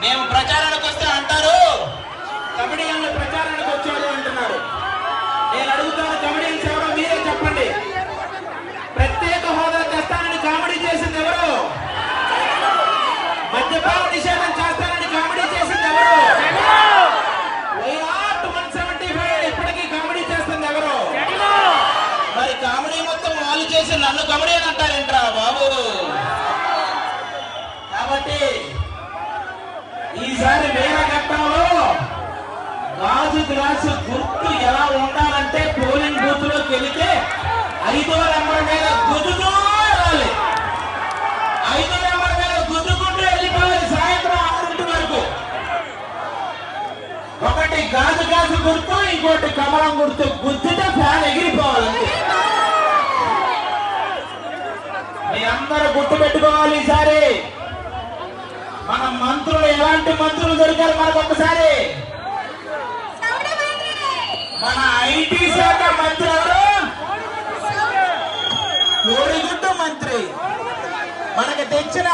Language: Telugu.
మేము ప్రచారానికి వస్తే అంటారు కమిడియన్లు ప్రచారానికి వచ్చారు అంటున్నారు. నేను అడుగుతాను, కమిడియన్స్ ఎవరో మీరే చెప్పండి. ప్రత్యేక హోదా తెస్తానని కామెడీ చేసింది ఎవరు? మద్యపాన నిషేధం చేస్తానని కామెడీ చేసింది ఎవరు? వైనాట్ 175 ఇప్పటికీ కామెడీ చేస్తుంది ఎవరు? మరి కామెడీ మొత్తం వాళ్ళు చేసి నన్ను కామెడీ అని అంటారేంట్రా బాబు? కాబట్టి ఈసారి వీరఘట్టంలో గాజు గ్లాసు గుర్తు ఎలా ఉండాలంటే పోలింగ్ బూత్ లోకి వెళితే 5వ నెంబర్ మీద గుద్దుతూ వెళ్ళాలి. 5వ నెంబర్ మీద గుద్దుకుంటూ వెళ్ళిపోవాలి సాయంత్రం 6 వరకు. ఒకటి గాజు గుర్తు, ఇంకోటి కమలం గుర్తు. గుద్దితే ఫ్యాన్ ఎగిరిపోవాలంటే మీ అందరూ గుర్తు పెట్టుకోవాలి. ఈసారి మన మంత్రులు ఎలాంటి మంత్రులు దొరికారు మనకు? ఒకసారి మన ఐటీ శాఖ మంత్రి ఎవరు? కోడిగుడ్డు మంత్రి. మనకు తెచ్చిన